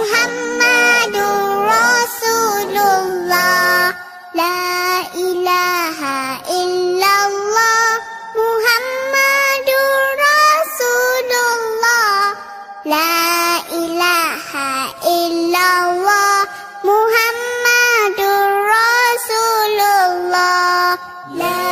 Muhammadur Rasulullah. La ilaha illallah Muhammadur Rasulullah. La ilaha illallah Muhammadur Rasulullah. La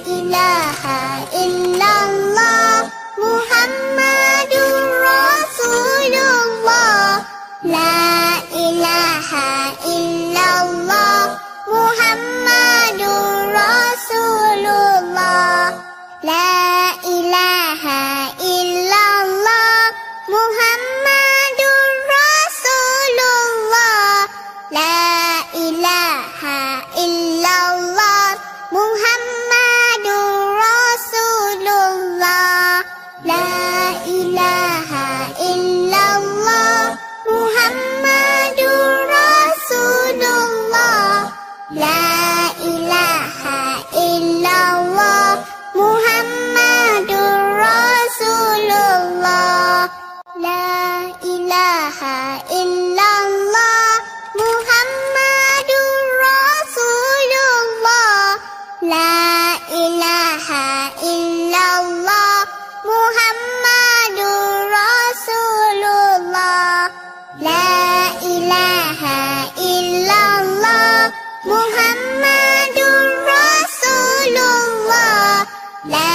ilaha illallah Muhammadur Rasulullah. La ilaha illallah Muhammadur Rasulullah. La ilaha illallah Muhammadur Rasulullah. La ilaha illallah Muhammadur Rasulullah. La ilaha illallah Muhammadur Rasulullah. La ilaha illallah Muhammadur Rasulullah. La ilaha illallah Muhammadur Rasulullah. La ilaha illallah Muhammadur Rasulullah. La ilaha illallah Muhammadur Rasulullah. La ilaha illallah Muhammadur Rasulullah. La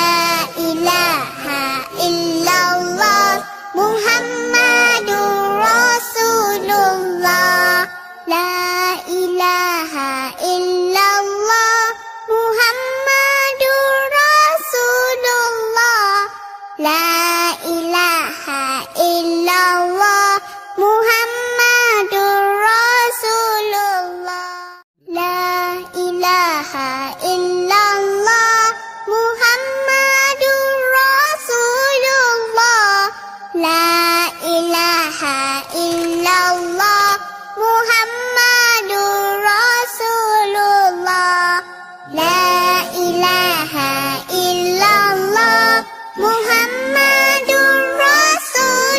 ilaha illallah Muhammadur Rasulullah. La ilaha illallah Muhammadur Rasulullah. La ilaha illallah Muhammadur Rasulullah. La ilaha illallah Muhammadur Rasulullah. La ilaha illallah Muhammadur Rasulullah. La ilaha illallah Muhammadur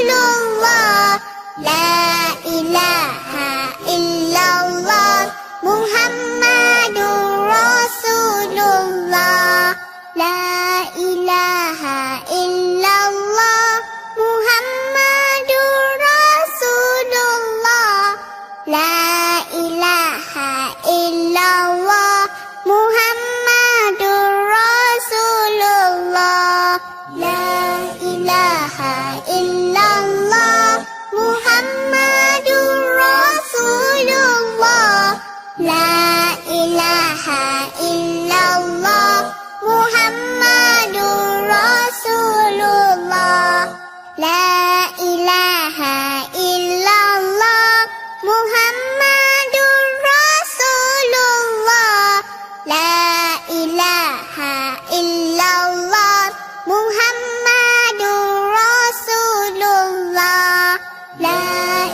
Rasulullah. La ilaha illallah Muhammadur Rasulullah. La ilaha illallah Muhammadur Rasulullah. La ilaha illallah Muhammadur Rasulullah. La ilaha illallah Muhammadur Rasulullah. La ilaha illallah Muhammadur Rasulullah. La ilaha illallah Muhammadur Rasulullah. La ilaha illallah Muhammadur Rasulullah. La ilaha illallah Muhammadur Rasulullah. La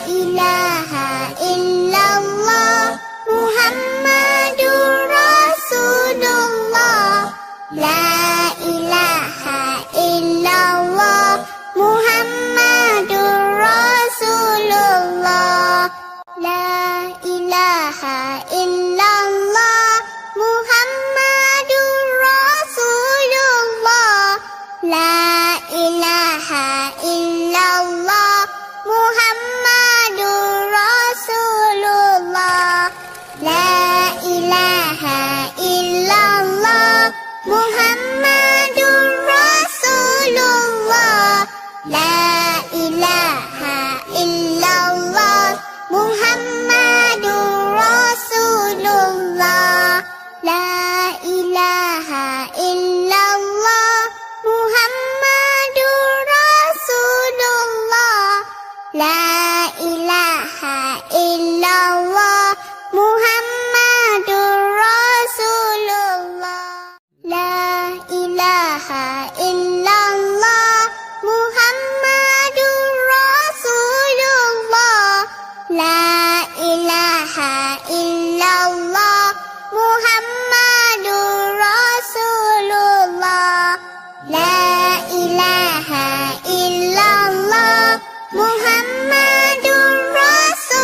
ilaha illallah Muhammadur Rasulullah. La ilaha illallah Muhammadur Rasulullah. La ilaha illallah Muhammadur Rasulullah. La ilaha illallah Muhammadur Rasulullah. La ilaha illallah Muhammadur Rasulullah. La ilaha illallah Muhammadur Rasulullah. La ilaha illallah Muhammadur Rasulullah. La ilaha illallah Muhammadur Rasulullah. La ilaha illallah Muhammadur Rasulullah.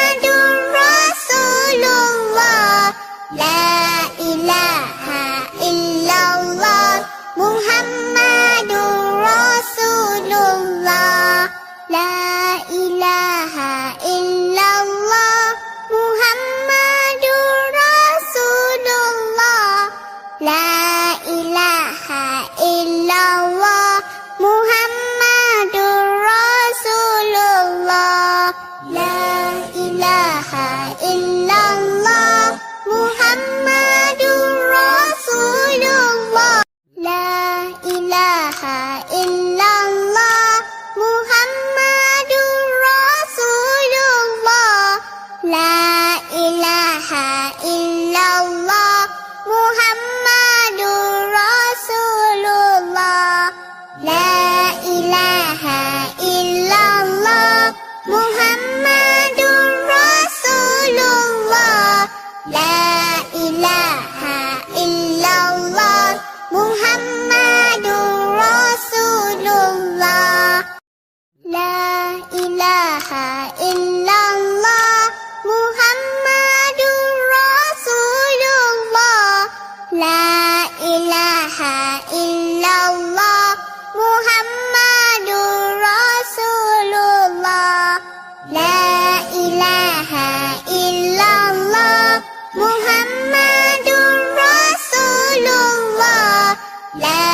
ilaha illallah Muhammadur Rasulullah. La ilaha illallah Muhammadur Rasulullah. La ilaha illallah Muhammadur Rasulullah. La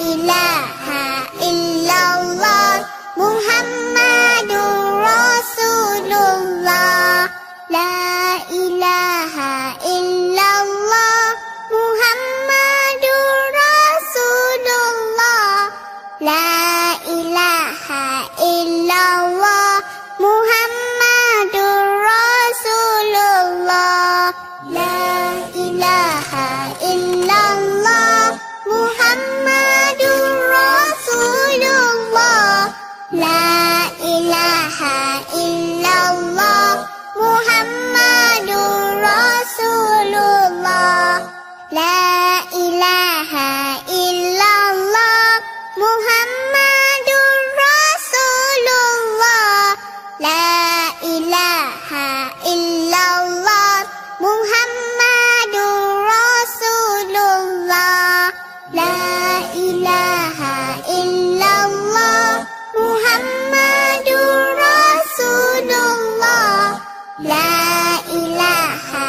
ilaha illallah Muhammadur Rasulullah. La ilaha illallah Muhammadur Rasulullah. La ilaha illallah Muhammadur Rasulullah. La ilaha illallah Muhammadur Rasulullah. La ilaha illallah Muhammadur Rasulullah. La ilaha illallah Muhammadur Rasulullah. La ilaha illallah Muhammadur Rasulullah. La ilaha illallah Muhammadur Rasulullah. La ilaha illallah Muhammadur Rasulullah. La ilaha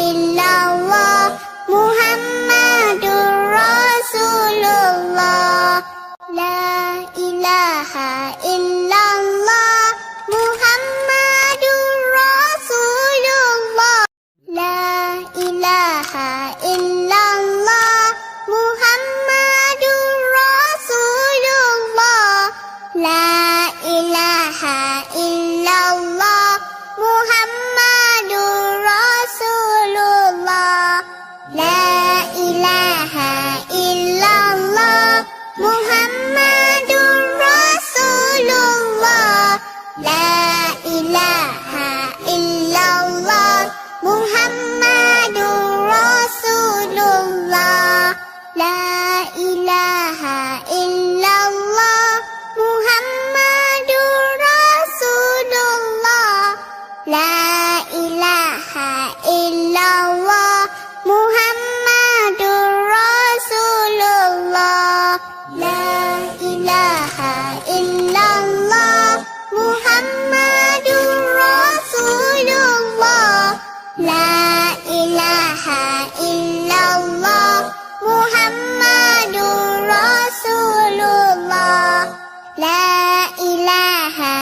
illallah Muhammadur Rasulullah. La ilaha illallah Muhammadur Rasulullah. La ilaha illallah Muhammadur Rasulullah. La ilaha illallah Muhammadur Rasulullah. La ilaha illallah Muhammadur Rasulullah. La ilaha illallah Muhammadur Rasulullah. La ilaha illallah Muhammadur Rasulullah. La ilaha illallah Muhammadur Rasulullah. La ilaha illallah Muhammadur Rasulullah. La ilaha illallah Muhammadur Rasulullah. La ilaha illallah Muhammadur Rasulullah. La ilaha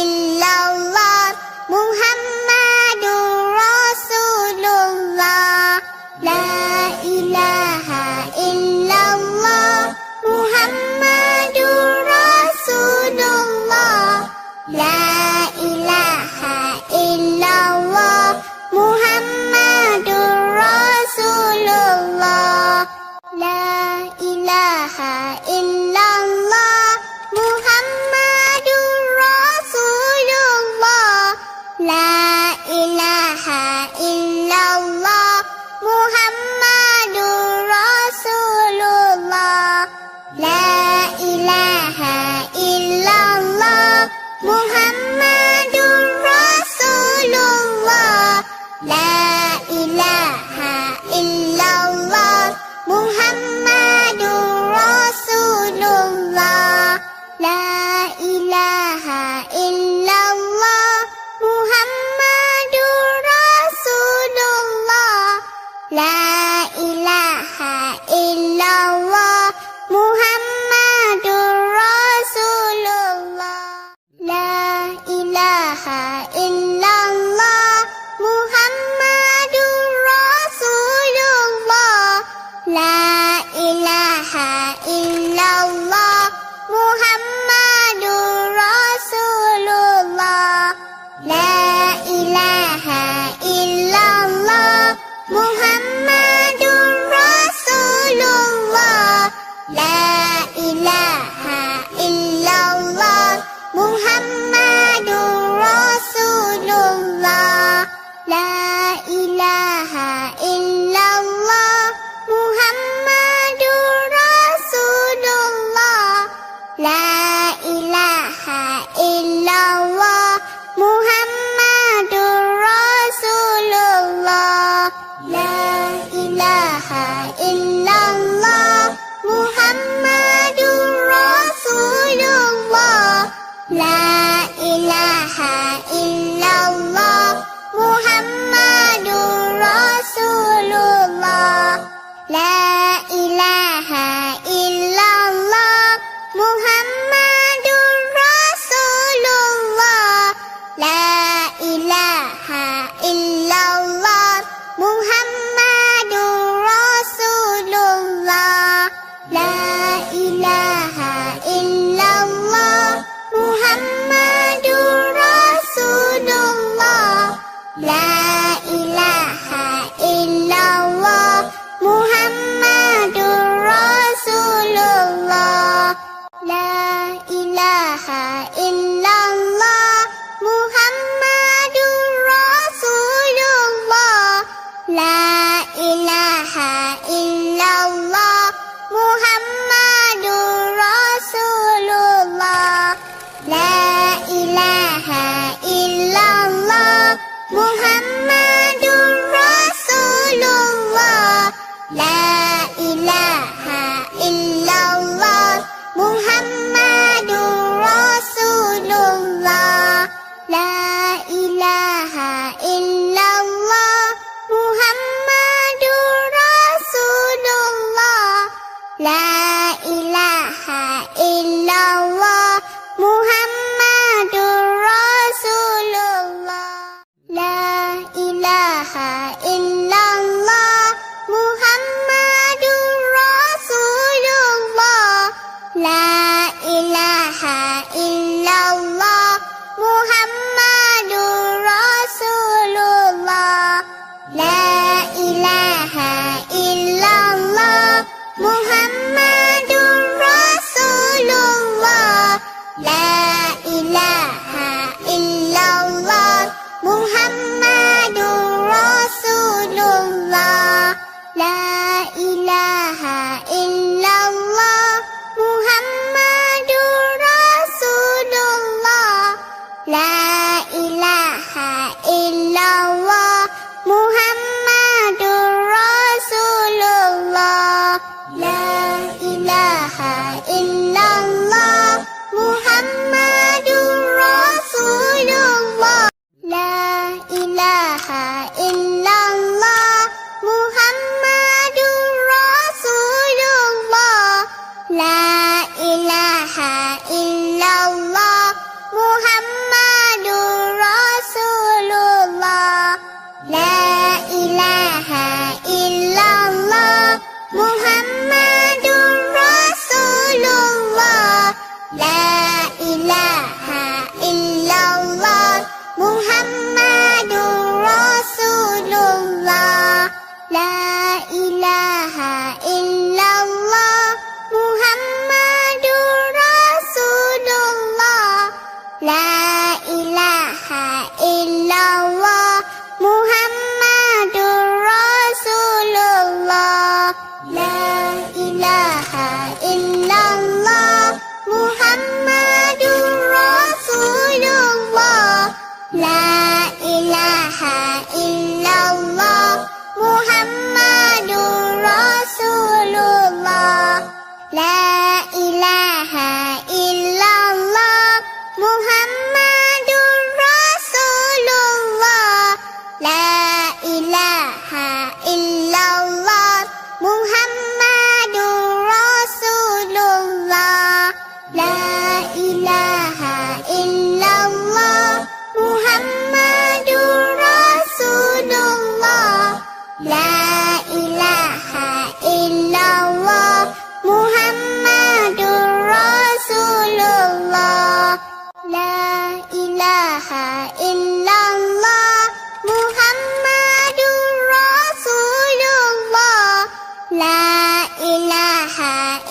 illallah Muhammadur Rasulullah. La ilaha illallah Muhammadur Rasulullah. La ilaha illallah Muhammadur Rasulullah. La ilaha illallah Muhammadur Rasulullah. La ilaha illallah Muhammadur Rasulullah. La ilaha illallah Muhammadur Rasulullah. La ilaha illallah Muhammadur Rasulullah. La ilaha illallah Muhammadur Rasulullah. La ilaha illallah Muhammadur Rasulullah. La ilaha illallah Muhammadur Rasulullah. La ilaha illallah Muhammadur Rasulullah. La ilaha illallah Muhammadur Rasulullah. La ilaha illallah illallah Muhammadur Rasulullah. La ilaha illallah Muhammadur Rasulullah. La ilaha illallah Muhammadur Rasulullah. La ilaha illallah Muhammadur Rasulullah. La ilaha illallah Muhammadur Rasulullah. La ilaha illallah Muhammadur Rasulullah. La ilaha illallah Muhammadur Rasulullah. La ilaha illallah Muhammadur Rasulullah. La ilaha illallah Muhammadur Rasulullah. La ilaha illallah Muhammadur Rasulullah. La ilaha illallah Muhammadur Rasulullah. La ilaha illallah Muhammadur Rasulullah. La ilaha illallah Muhammadur Rasulullah. La ilaha illallah Muhammadur Rasulullah. La ilaha illallah Muhammadur Rasulullah. La ilaha illallah Muhammadur Rasulullah. La ilaha illallah Muhammadur Rasulullah. La ilaha illallah Muhammadur Rasulullah. La ilaha illallah Muhammadur Rasulullah. La ilaha illallah Muhammadur Rasulullah. La ilaha illallah Muhammadur Rasulullah. La ilaha illallah Muhammadur Rasulullah. La ilaha illallah Muhammadur Rasulullah. La ilaha illallah Muhammadur Rasulullah. La ilaha illallah Muhammadur Rasulullah. La ilaha illallah Muhammadur Rasulullah. La ilaha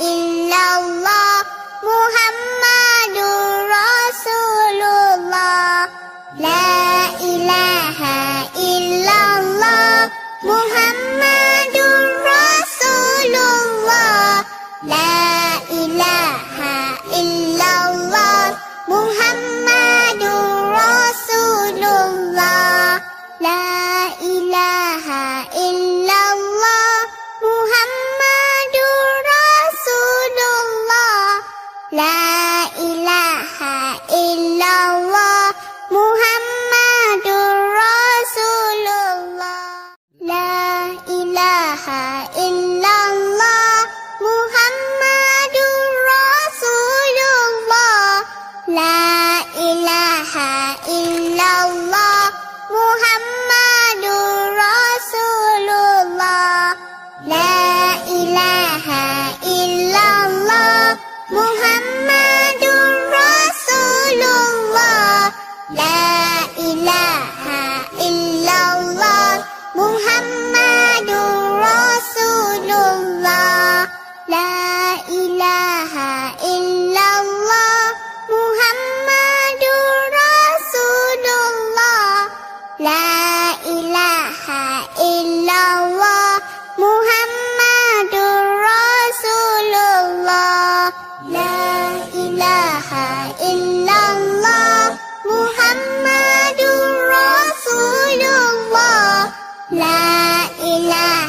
illallah Muhammadur Rasulullah. La ilaha illallah Muhammadur Rasulullah. La ilaha illallah Muhammadur Rasulullah. La ilaha illallah Muhammadur Rasulullah. La ilaha illallah Muhammadur Rasulullah. La ilaha illallah Muhammadur Rasulullah. La ilaha illallah Muhammadur Rasulullah. La ilaha illallah Muhammadur Rasulullah.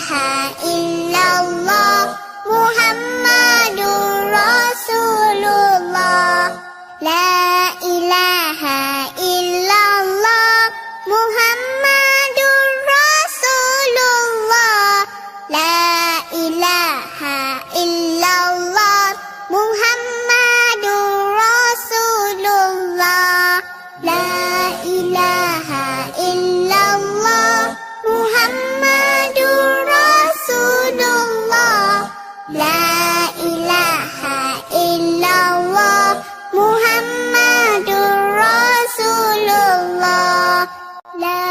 ilaha illallah Muhammadur Rasulullah. La ilaha illallah Muhammadur Rasulullah. La ilaha illallah Muhammadur Rasulullah. La ilaha illallah Muhammadur Rasulullah. La ilaha illallah Muhammadur Rasulullah. La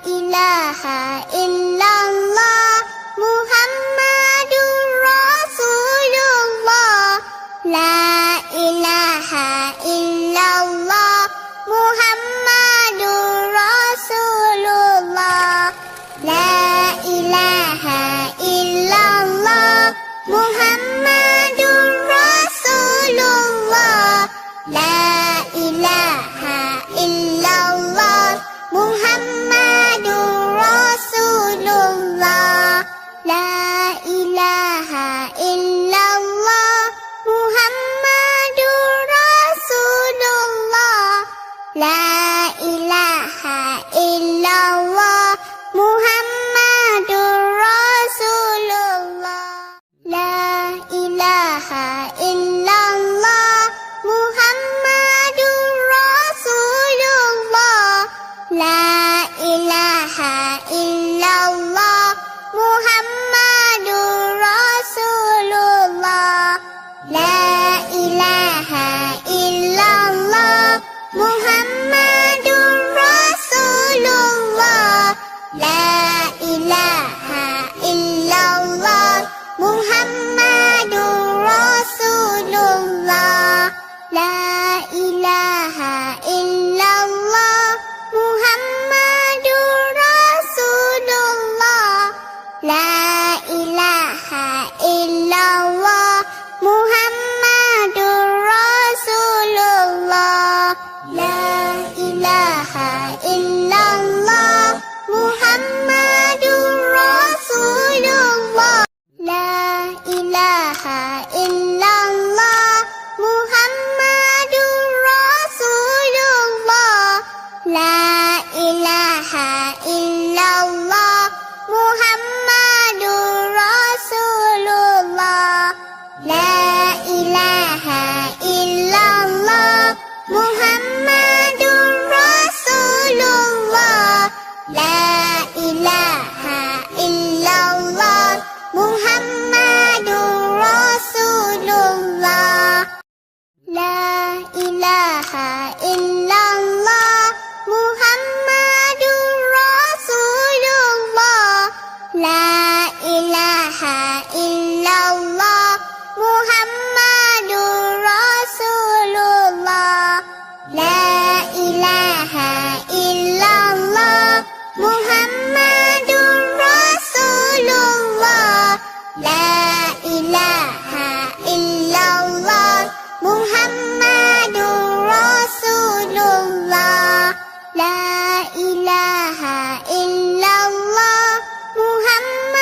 ilaha illallah Muhammadur Rasulullah. La ilaha illallah Muhammadur Rasulullah. La ilaha illallah Muhammadur Rasulullah. La ilaha illallah Muhammadur Rasulullah. La ilaha illallah Muhammadur Rasulullah. La ilaha illallah Muhammadur Rasulullah. La ilaha illallah Muhammadur Rasulullah. La ilaha illallah Muhammadur Rasulullah. La ilaha illallah Muhammadur Rasulullah. La ilaha illallah Muhammadur Rasulullah. La ilaha illallah Muhammadur Rasulullah. La ilaha illallah Muhammadur Rasulullah. La ilaha illallah Muhammadur Rasulullah. La ilaha illallah Muhammadur Rasulullah. La ilaha illallah Muhammadur Rasulullah. La ilaha illallah Muhammadur Rasulullah. La ilaha illallah Muhammadur Rasulullah. La ilaha illallah Muhammadur Rasulullah. La ilaha illallah Muhammadur Rasulullah. La ilaha illallah Muhammadur Rasulullah. La ilaha illallah Muhammadur Rasulullah. La ilaha illallah Muhammadur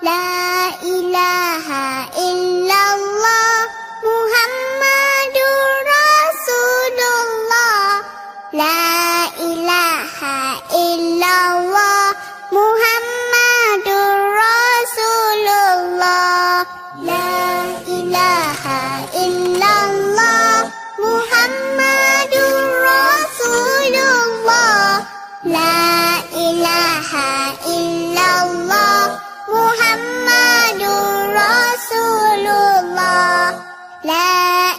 La ilaha illallah Muhammadur Rasulullah. La ilaha illallah Muhammadur Rasulullah. La ilaha illallah Muhammadur Rasulullah. La ilaha illallah Muhammadur Rasulullah. La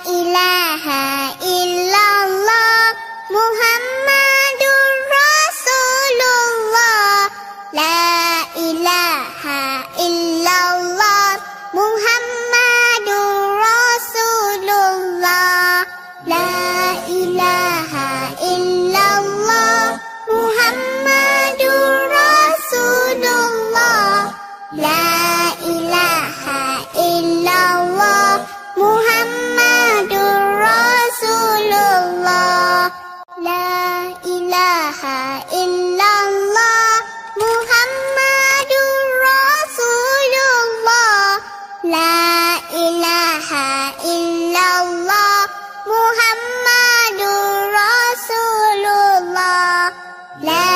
ilaha illallah Muhammadur Rasulullah. La ilaha illallah Muhammadur Rasulullah. La ilaha illallah Muhammadur Rasulullah. La ilaha illallah Muhammadur Rasulullah. La ilaha illallah Muhammadur Rasulullah. La ilaha illallah Muhammadur Rasulullah. La ilaha illallah Muhammadur Rasulullah. La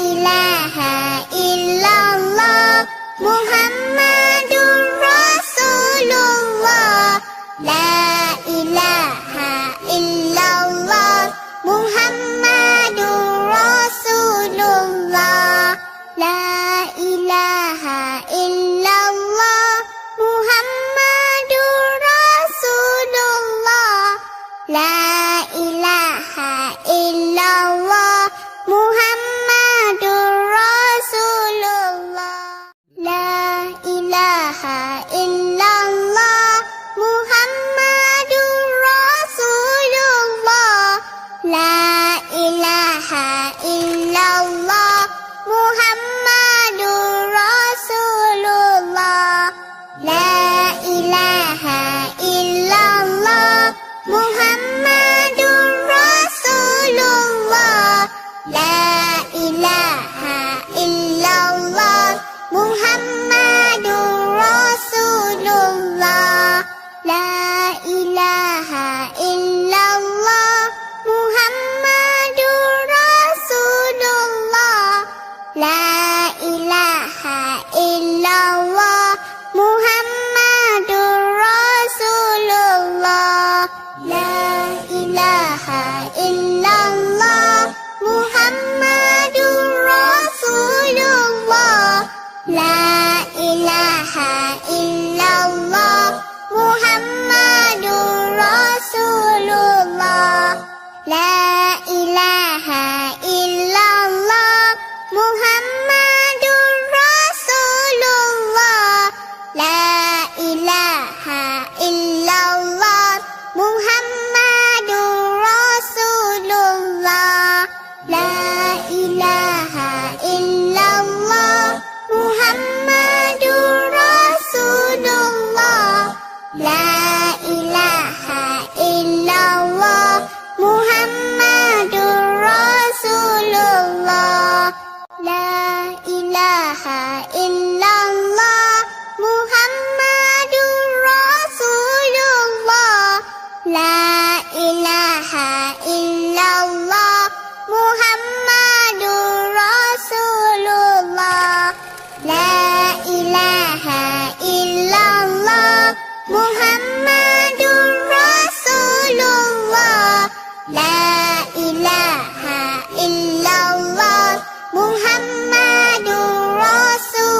ilaha illallah Muhammadur Rasulullah. La ilaha illallah Muhammadur Rasulullah. La ilaha illallah Muhammadur Rasulullah. La ilaha illallah Muhammadur Rasulullah. La ilaha illallah Muhammadur Rasulullah. La ilaha illallah Muhammadur Rasulullah. La ilaha illallah Muhammadur Rasulullah. La ilaha illallah Muhammadur Rasulullah. La ilaha illallah Muhammadur Rasulullah. La ilaha illallah Muhammadur Rasulullah. La ilaha illallah Muhammadur Rasulullah. La ilaha illallah Muhammadur Rasulullah. La ilaha illallah Muhammadur Rasulullah. La ilaha illallah Muhammadur Rasulullah. La ilaha illallah Muhammadur Rasulullah. La ilaha illallah Muhammadur Rasulullah. La ilaha illallah Muhammadur Rasulullah. La ilaha illallah Muhammadur Rasulullah. La ilaha illallah Muhammadur Rasulullah.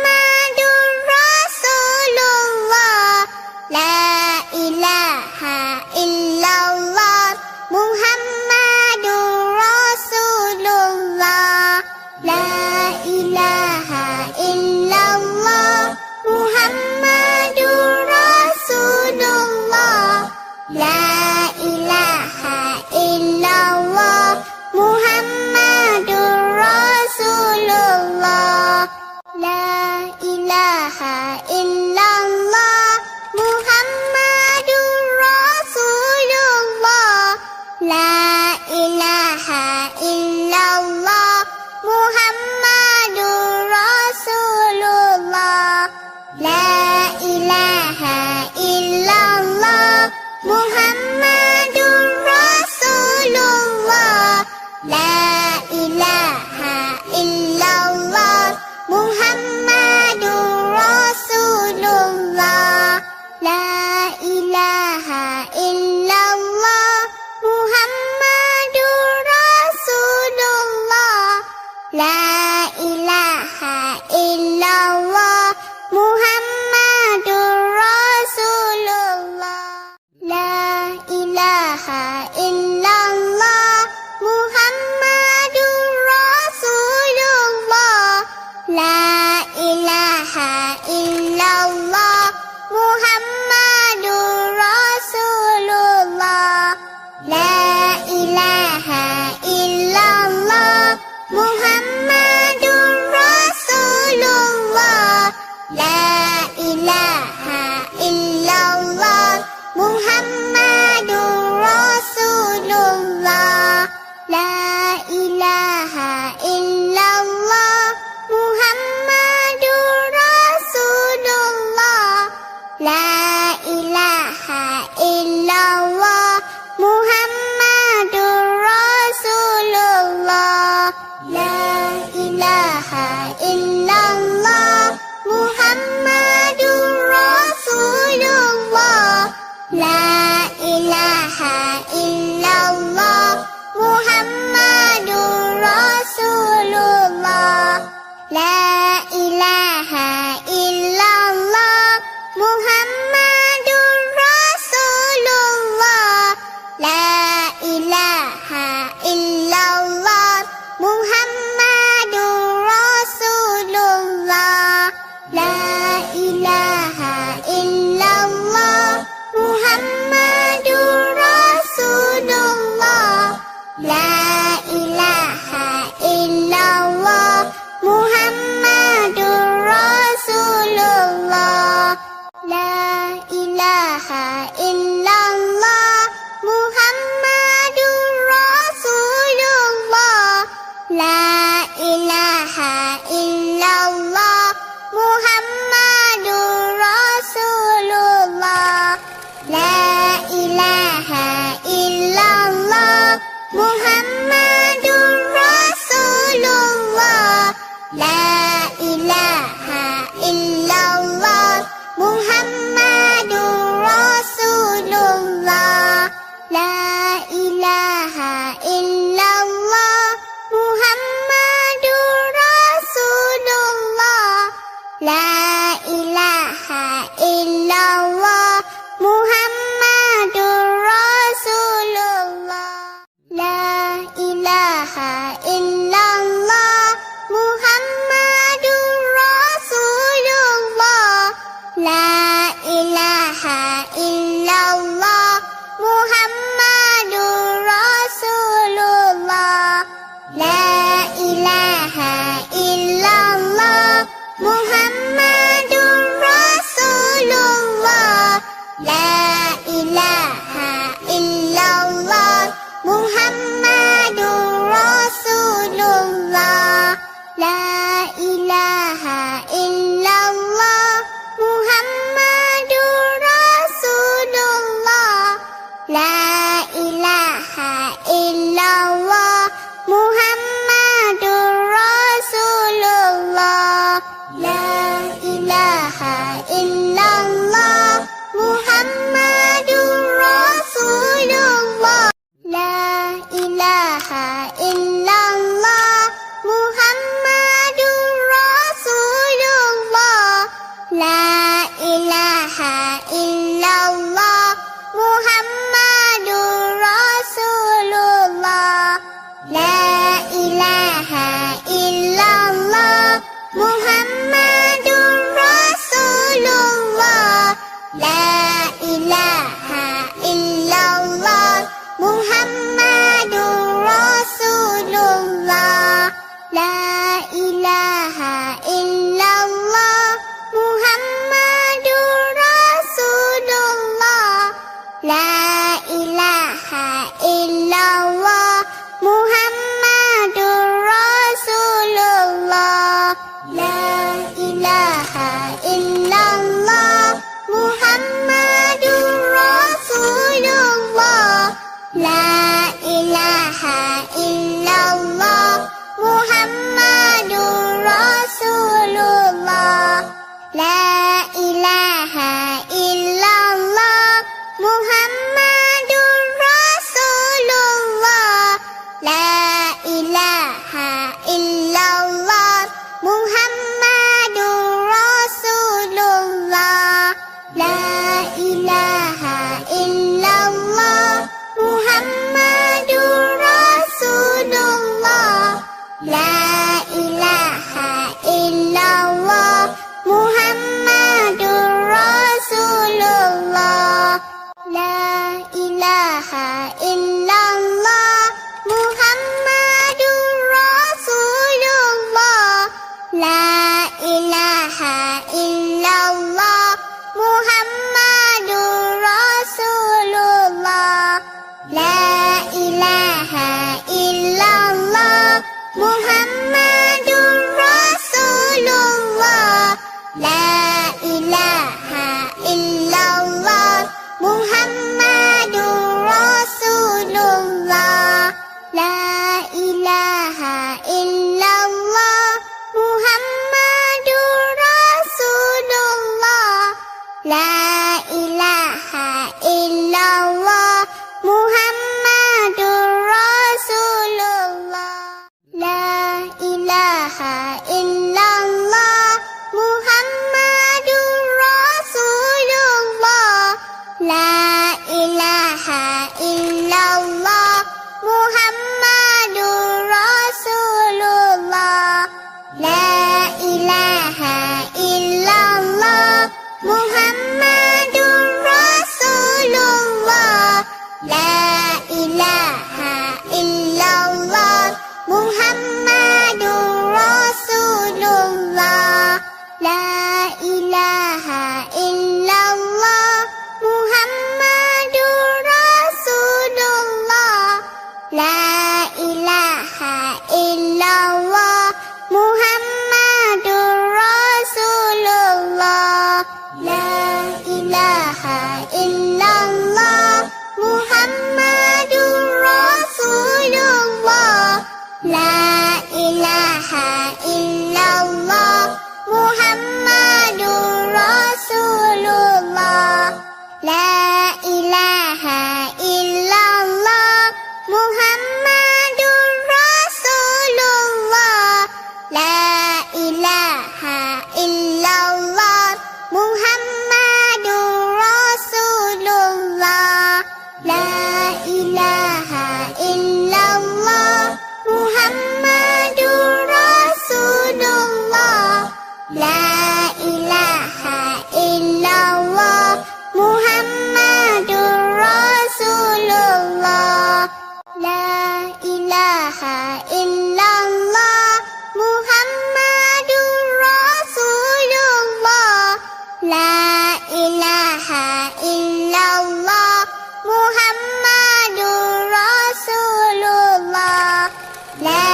La ilaha illallah Muhammadur Rasulullah. La ilaha illallah Muhammadur Rasulullah. La ilaha illallah Muhammadur Rasulullah. La ilaha illallah Muhammadur Rasulullah. La ilaha illallah Muhammadur Rasulullah. La ilaha illallah Muhammadur Rasulullah. La ilaha illallah Muhammadur Rasulullah. La ilaha illallah Muhammadur Rasulullah. La ilaha illallah Muhammadur Rasulullah. La ilaha illallah Muhammadur Rasulullah. La ilaha illallah Muhammadur Rasulullah. La ilaha illallah Muhammadur Rasulullah. La ilaha illallah Muhammadur Rasulullah. La ilaha illallah Muhammadur Rasulullah. La ilaha illallah Muhammadur Rasulullah. La ilaha illallah Muhammadur Rasulullah. La ilaha illallah Muhammadur Rasulullah. La ilaha illallah Muhammadur Rasulullah. La ilaha illallah Muhammadur Rasulullah. La ilaha illallah Muhammadur Rasulullah. La ilaha illallah Muhammadur Rasulullah. La ilaha illallah Muhammadur Rasulullah. La ilaha illallah Muhammadur Rasulullah. La ilaha illallah Muhammadur Rasulullah. La ilaha illallah Muhammadur Rasulullah. La ilaha illallah Muhammadur Rasulullah. La ilaha illallah Muhammadur Rasulullah. La ilaha illallah Muhammadur Rasulullah. La ilaha illallah Muhammadur Rasulullah. La ilaha illallah Muhammadur Rasulullah. La ilaha illallah Muhammadur Rasulullah. La ilaha illallah Muhammadur Rasulullah. La ilaha illallah Muhammadur Rasulullah. La ilaha illallah Muhammadur Rasulullah. La ilaha illallah Muhammadur Rasulullah. La ilaha illallah illallah Muhammadur Rasulullah. La ilaha illallah Muhammadur Rasulullah. La ilaha illallah Muhammadur Rasulullah. La ilaha illallah Muhammadur Rasulullah. La ilaha illallah Muhammadur Rasulullah. La ilaha illallah Muhammadur Rasulullah. La ilaha illallah Muhammadur Rasulullah. La ilaha illallah Muhammadur Rasulullah. La ilaha illallah Muhammadur Rasulullah. La ilaha illallah Muhammadur Rasulullah. La ilaha illallah Muhammadur Rasulullah. La ilaha illallah Muhammadur Rasulullah. La ilaha illallah Muhammadur Rasulullah. La ilaha illallah Muhammadur Rasulullah. La ilaha illallah Muhammadur Rasulullah. La ilaha illallah Muhammadur Rasulullah. La ilaha illallah Muhammadur Rasulullah. La ilaha illallah Muhammadur Rasulullah. La ilaha illallah Muhammadur Rasulullah. La ilaha illallah Muhammadur Rasulullah. La ilaha illallah Muhammadur Rasulullah. La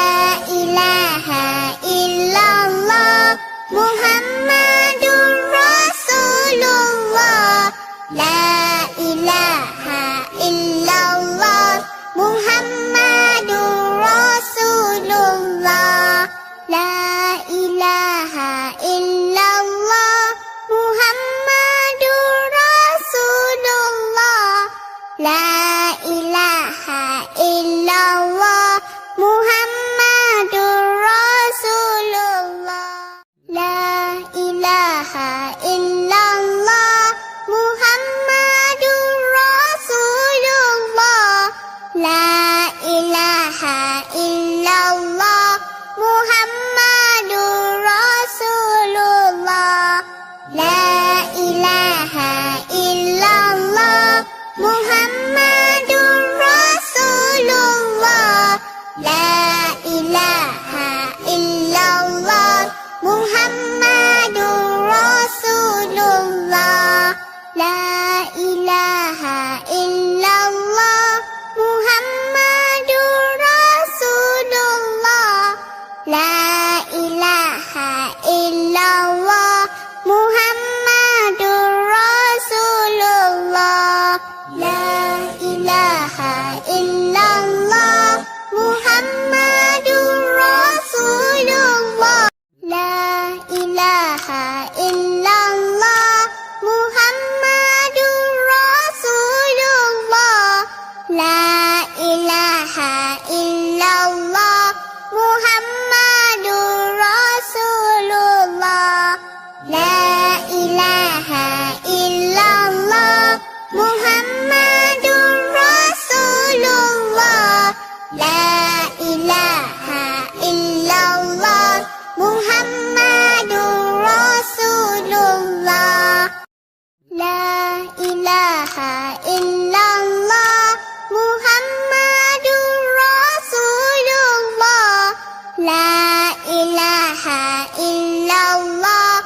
ilaha illallah Muhammadur Rasulullah. La ilaha illallah Muhammadur Rasulullah. La ilaha illallah Muhammadur Rasulullah. La ilaha illallah Muhammadur Rasulullah. La ilaha illallah Muhammadur Rasulullah. La ilaha illallah Muhammadur Rasulullah. La ilaha illallah Muhammadur Rasulullah. La ilaha illallah Muhammadur Rasulullah. La ilaha illallah Muhammadur Rasulullah. La ilaha illallah Muhammadur Rasulullah. La ilaha illallah Muhammadur Rasulullah. La ilaha illallah Muhammadur Rasulullah. La ilaha illallah Muhammadur Rasulullah. La ilaha illallah Muhammadur Rasulullah. La ilaha illallah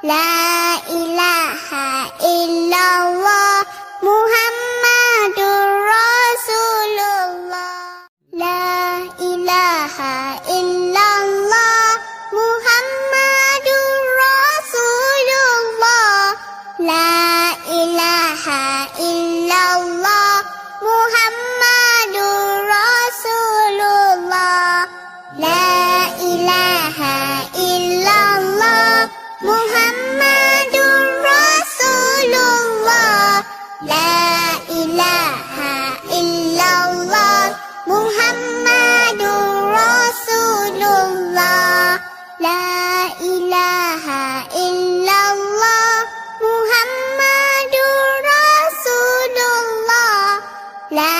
La ilaha illallah Muhammadur Rasulullah. La ilaha illallah Muhammadur Rasulullah. La ilaha illallah Muhammadur Rasulullah. La ilaha illallah Muhammadur Rasulullah. La ilaha illallah Muhammadur Rasulullah. La ilaha illallah Muhammadur Rasulullah. La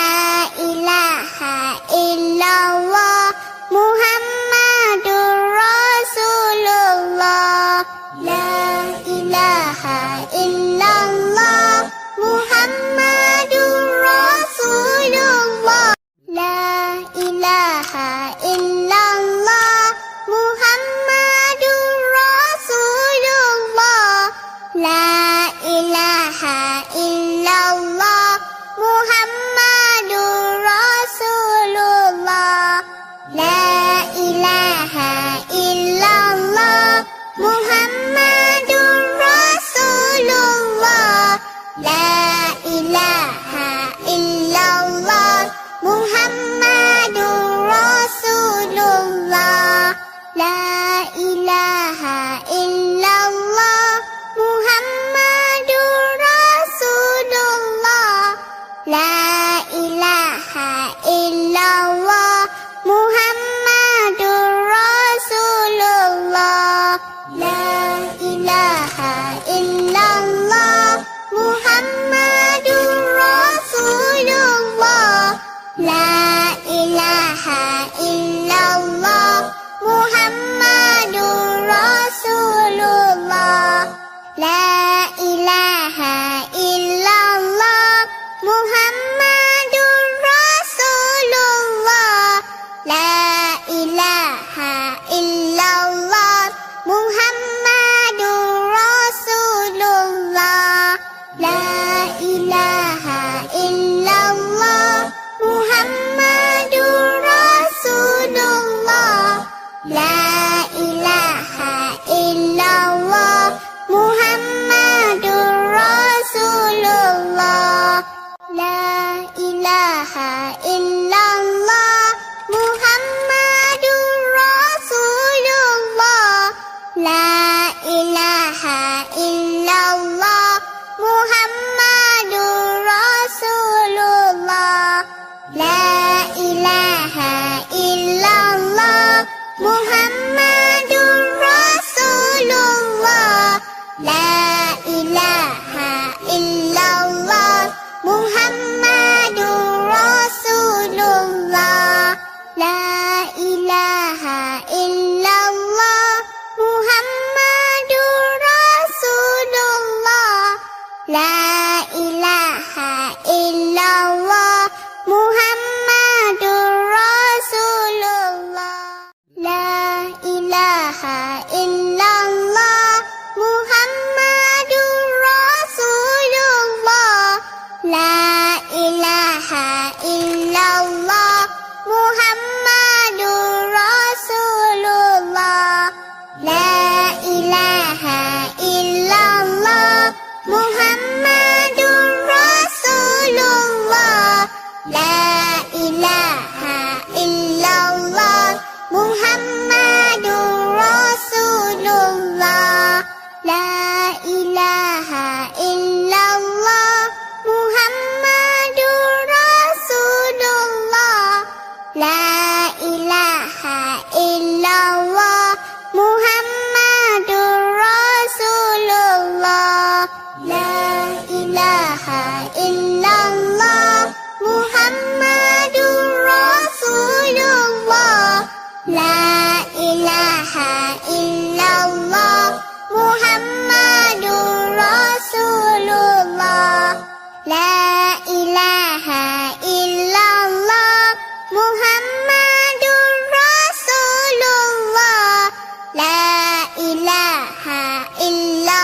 ilaha illallah Muhammadur Rasulullah. La ilaha illallah Muhammadur Rasulullah. La ilaha illallah Muhammadur Rasulullah. La ilaha illallah Muhammadur Rasulullah. La ilaha illallah Muhammadur Rasulullah. La ilaha illallah Muhammadur Rasulullah. La ilaha illallah Muhammadur Rasulullah. La ilaha illallah Muhammadur Rasulullah. La ilaha illallah Muhammadur Rasulullah. La ilaha illallah Muhammadur Rasulullah. La ilaha illallah Muhammadur Rasulullah. La ilaha illallah Muhammadur Rasulullah. La ilaha illallah Muhammadur Rasulullah. La ilaha illallah Muhammadur Rasulullah. La ilaha illallah Muhammadur Rasulullah. La ilaha illallah Muhammadur Rasulullah. La ilaha illallah Muhammadur Rasulullah. La ilaha illallah Muhammadur Rasulullah. La ilaha illallah Muhammadur Rasulullah. La ilaha illallah Muhammadur Rasulullah. La ilaha illallah Muhammadur Rasulullah. La ilaha illallah Muhammadur Rasulullah. La ilaha illallah Muhammadur Rasulullah. La ilaha illallah Muhammadur Rasulullah. La ilaha illallah Muhammadur Rasulullah. La ilaha illallah Muhammadur Rasulullah. La ilaha illallah Muhammadur Rasulullah. La ilaha illallah Muhammadur Rasulullah. La ilaha illallah Muhammadur Rasulullah. La ilaha illallah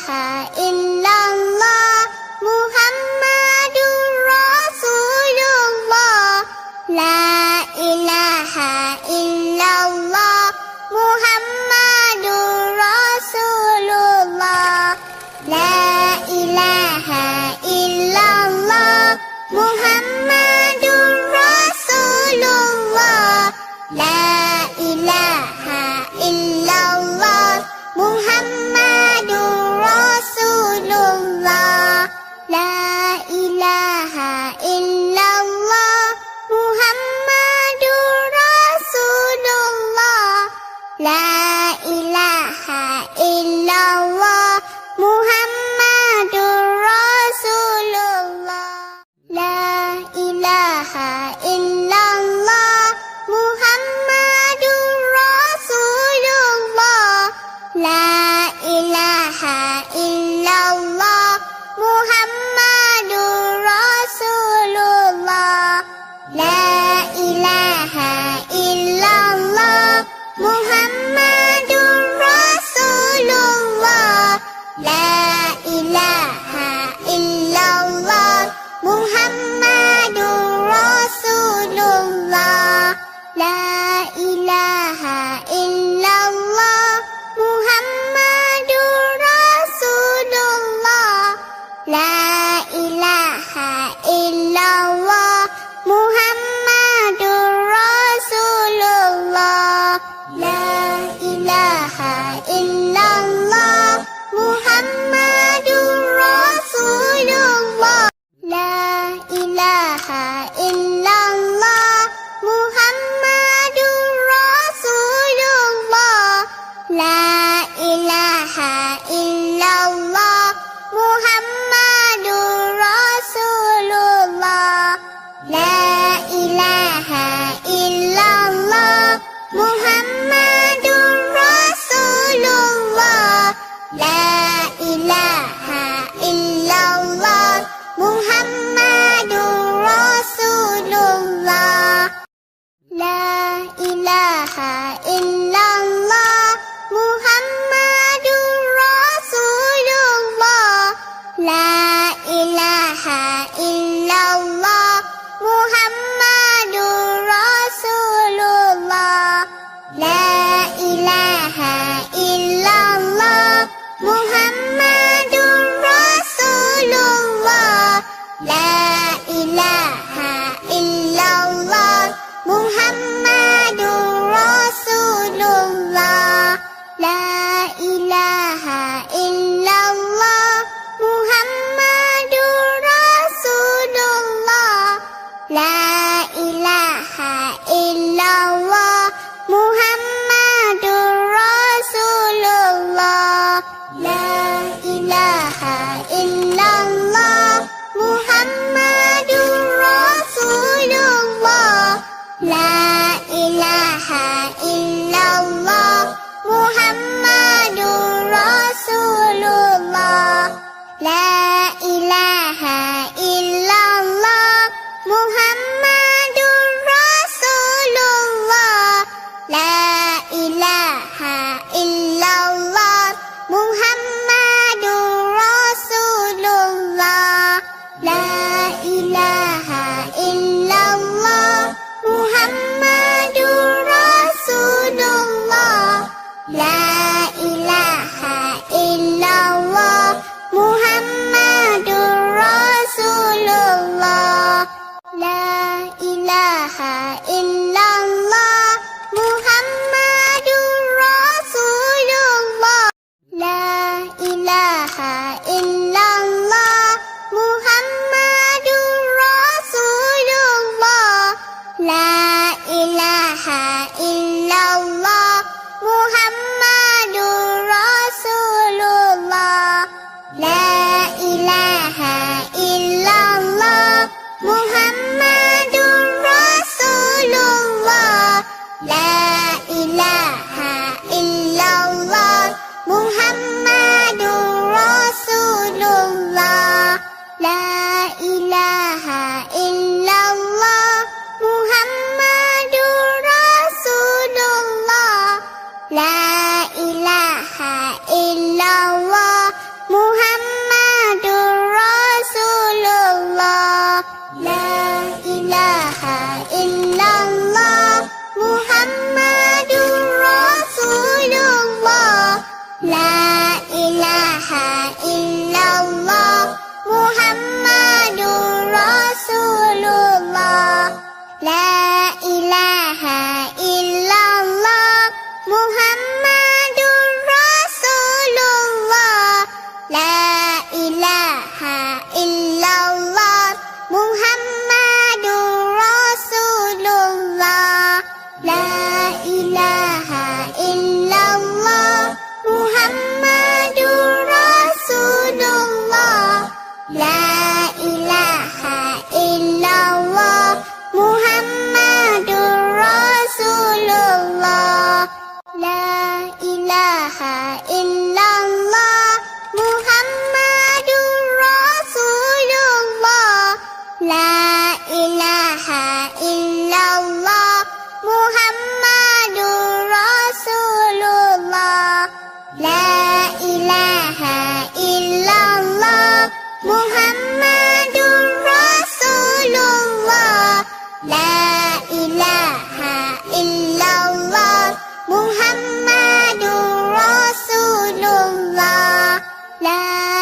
ilaha illallah Muhammadur Rasulullah. La ilaha illallah Muhammadur Rasulullah. La ilaha illallah Muhammadur Rasulullah. La ilaha illallah Muhammadur Rasulullah. La ilaha illallah Muhammadur Rasulullah. La ilaha illallah Muhammadur Rasulullah. La ilaha illallah Muhammadur Rasulullah. La ilaha illallah Muhammadur Rasulullah. La ilaha illallah Muhammadur Rasulullah. La ilaha illallah Muhammadur Rasulullah. La ilaha illallah Muhammadur Rasulullah. La ilaha illallah Muhammadur Rasulullah. La ilaha illallah Muhammadur Rasulullah. La ilaha illallah Muhammadur Rasulullah. La ilaha illallah Muhammadur Rasulullah. La ilaha illallah Muhammadur Rasulullah. La ilaha illallah Muhammadur Rasulullah. La ilaha illallah Muhammadur Rasulullah. La ilaha illallah Muhammadur Rasulullah. La ilaha illallah Muhammadur Rasulullah. La ilaha illallah Muhammadur Rasulullah. La ilaha illallah Muhammadur لا إله إلا الله محمد رسول الله لا إله إلا الله محمد رسول الله لا إله إلا الله محمد رسول الله لا إله إلا الله محمد رسول الله لا إله إلا الله محمد رسول الله لا إله إلا الله محمد رسول الله لا إله إلا الله محمد رسول الله لا